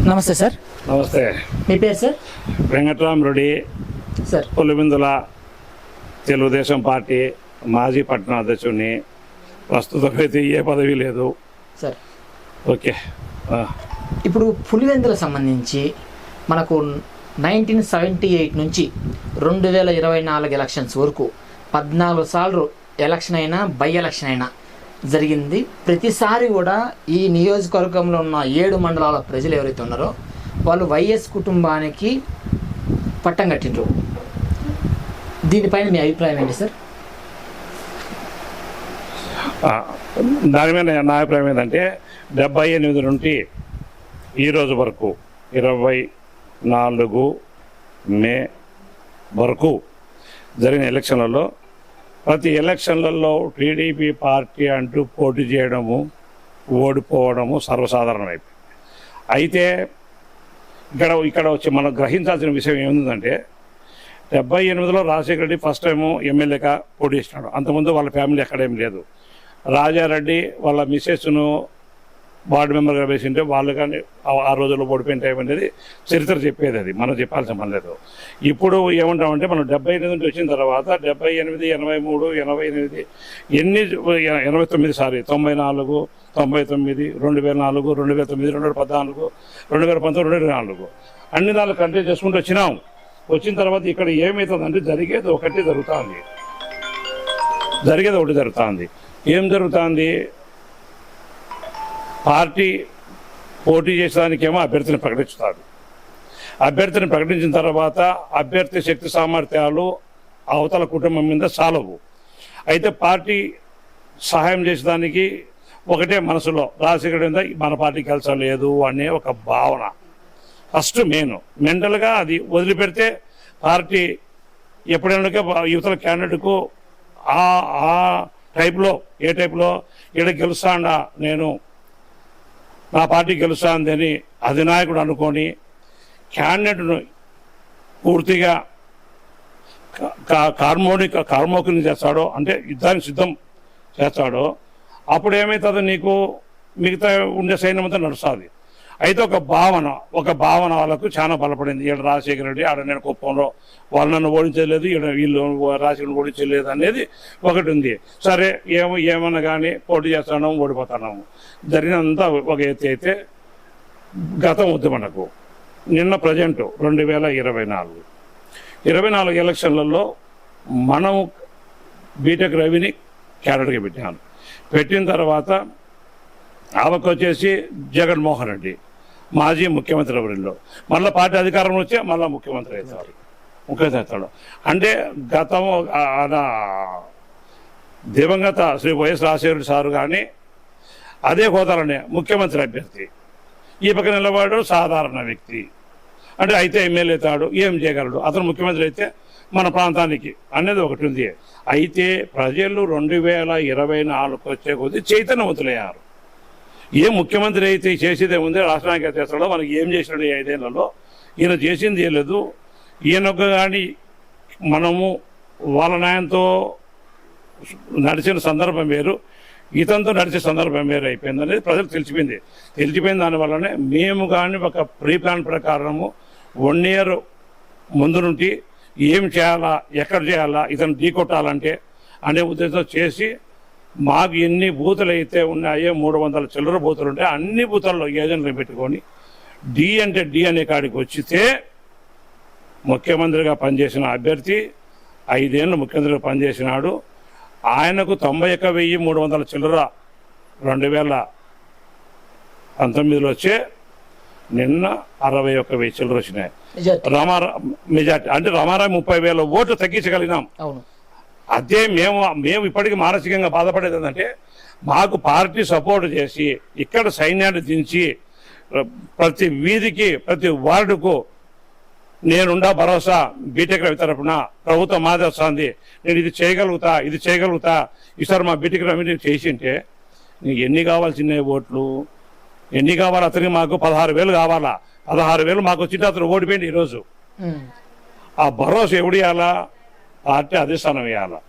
నమస్తే సార్. నమస్తే. మీ పేరు sir? Venkataramareddy sir. Pulivendula Telugu Desam party మాజీ పట్టణ అధ్యక్షుడిని. ప్రస్తుతం అయితే ఏ పదవి లేదు సార్. ఓకే. ఇప్పుడు పులివెందులకు సంబంధించి మనకు 1978 నుంచి 2024 ఎలక్షన్స్ వరకు 14 సార్లు ఎలక్షన్ అయినా బై ఎలక్షన్ అయినా జరిగింది. ప్రతిసారి కూడా ఈ నియోజకవర్గంలో ఉన్న 7 మండలాల ప్రజలు ఎవరైతే ఉన్నారో వాళ్ళు వైఎస్ కుటుంబానికి పట్టం కట్టిండ్రు. దీనిపైన మీ అభిప్రాయం ఏంటి సార్? దాని మీద నా అభిప్రాయం ఏంటంటే 78 నుండి ఈరోజు వరకు 24 మే వరకు జరిగిన ఎలక్షన్లలో ప్రతి ఎలక్షన్లలో టీడీపీ పార్టీ అంటూ పోటీ చేయడము, ఓడిపోవడము సర్వసాధారణమైపోయింది. అయితే ఇక్కడ వచ్చి మనం గ్రహించాల్సిన విషయం ఏముందంటే 78లో రాజశేఖర రెడ్డి ఫస్ట్ టైము ఎమ్మెల్యేగా పోటీ చేసినాడు. అంతకుముందు వాళ్ళ ఫ్యామిలీ ఎక్కడేం లేదు. రాజారెడ్డి వాళ్ళ మిస్సెస్ను వార్డు మెంబర్గా వేసింటే వాళ్ళు కానీ ఆ రోజుల్లో ఓడిపోయిన టైం అనేది చరిత్ర చెప్పేది. అది మనం చెప్పాల్సిన పని లేదు. ఇప్పుడు ఏమంటామంటే మనం 78 నుంచి వచ్చిన తర్వాత 78, 83, 88 89 సారీ 94, 99, 2004, 2009, 2014, 2019, 2024 అన్ని నాలుగు కంట్రీ చేసుకుంటూ వచ్చినాం. వచ్చిన తర్వాత ఇక్కడ ఏమవుతుందంటే జరిగేది ఒకటి జరుగుతుంది. ఏం జరుగుతుంది? పార్టీ పోటీ చేసేదానికేమో అభ్యర్థిని ప్రకటిస్తారు. అభ్యర్థిని ప్రకటించిన తర్వాత అభ్యర్థి శక్తి సామర్థ్యాలు అవతల కుటుంబం మీద చాలవు. అయితే పార్టీ సహాయం చేసేదానికి ఒకటే మనసులో రాజశేఖర్ మీద మన పార్టీ గెలిచలేదు అనే ఒక భావన ఫస్ట్ మెంటల్గా అది వదిలిపెడితే పార్టీ ఎప్పుడైనా యువతల క్యాండిడేట్కు ఆ టైప్లో ఏ టైప్లో ఈడ గెలుస్తాడా, నేను నా పార్టీ గెలుస్తాందని అధినాయకుడు అనుకొని క్యాండిడేట్ను పూర్తిగా కార్మోకిని చేస్తాడో, అంటే యుద్ధానికి సిద్ధం చేస్తాడో, అప్పుడు ఏమవుతుందో నీకు మిగతా ఉండే సైన్యం అంతా నడుస్తుంది. అయితే ఒక భావన వాళ్ళకు చాలా బలపడింది. ఈడ రాజశేఖర రెడ్డి ఆడ నేను కుప్పంలో వాళ్ళు నన్ను ఓడించలేదు, ఈడ వీళ్ళు రాజశేఖర్ ఓడించలేదు అనేది ఒకటి ఉంది. సరే ఏమన్నా కానీ పోటీ చేస్తున్నాము, ఓడిపోతున్నాము, జరిగినంతా ఒక ఎత్తి. అయితే గతం వద్దు మనకు. నిన్న ప్రజెంట్ 2024 ఎలక్షన్లలో మనం బీటెక్ రవిని క్యాడర్గా పెట్టిన తర్వాత ఆమెకు వచ్చేసి జగన్మోహన్ రెడ్డి మాజీ ముఖ్యమంత్రి ఎవరిలో మళ్ళీ పార్టీ అధికారంలో వచ్చే మళ్ళీ ముఖ్యమంత్రి అవుతాడు. అంటే గతం దివంగత శ్రీ వైఎస్ రాజశేఖర సారు కానీ అదే హోదాలోనే ముఖ్యమంత్రి అభ్యర్థి, ఈ పక్క నిలబడు సాధారణ వ్యక్తి. అంటే అయితే ఎమ్మెల్యే అవుతాడు, ఏం చేయగలడు, అతను ముఖ్యమంత్రి అయితే మన ప్రాంతానికి అనేది ఒకటి ఉంది. అయితే ప్రజలు 2024 వచ్చే కొద్దీ చైతన్యవంతులయ్యారు. ఏ ముఖ్యమంత్రి అయితే చేసేదే ఉంది, రాష్ట్రానికి చేస్తాడో, మనకి ఏం చేసినాడు 5 ఏళ్లలో, ఈయన చేసింది ఏం లేదు. ఈయనొక్క కానీ మనము వాళ్ళ న్యాయంతో నడిచిన సందర్భం వేరు, ఇతనితో నడిచే సందర్భం వేరు అయిపోయింది అనేది ప్రజలకు తెలిసిపోయింది. దానివల్లనే మేము కానీ ఒక ప్రీ ప్లాన్ ప్రకారము 1 ఇయర్ ముందు నుండి ఏం చేయాలా, ఎక్కడ చేయాలా, ఇతను ఢీకొట్టాలంటే అనే ఉద్దేశంతో చేసి మాకు ఎన్ని బూతులు అయితే ఉన్నాయో 300 చిల్లర బూతులు ఉంటాయి, అన్ని బూతుల్లో ఏజెంట్లు పెట్టుకొని డి అంటే డి అనే కాడికి వచ్చితే ముఖ్యమంత్రిగా పనిచేసిన అభ్యర్థి 5 ఏళ్ళు ముఖ్యమంత్రిగా పనిచేసినాడు. ఆయనకు 91,300 చిల్లర 2019లో వచ్చే నిన్న 61,000 చిల్లర వచ్చినాయి. మెజార్టీ అంటే రామారావు 30,000 ఓట్లు తగ్గించగలిగినాం. అదే మేము ఇప్పటికీ మానసికంగా బాధపడేది ఏంటంటే మాకు పార్టీ సపోర్ట్ చేసి ఇక్కడ సైన్యాన్ని దించి ప్రతి వీధికి ప్రతి వార్డుకు నేనుండా భరోసా బీటెక్ రవి తరఫున ప్రభుత్వం మాది వస్తుంది, నేను ఇది చేయగలుగుతా ఈసారి మా బీటెక్ రవి చేసింటే నీకు ఎన్ని కావాల్సిన ఓట్లు ఎన్ని కావాలి? అతనికి మాకు 16,000 కావాలా? 16,000 మాకు వచ్చింటే అతను ఓడిపోయింది ఈరోజు. ఆ భరోసా ఎవడు ఇవ్వాలా? పార్టీ అధిష్టానం ఇవ్వాలా.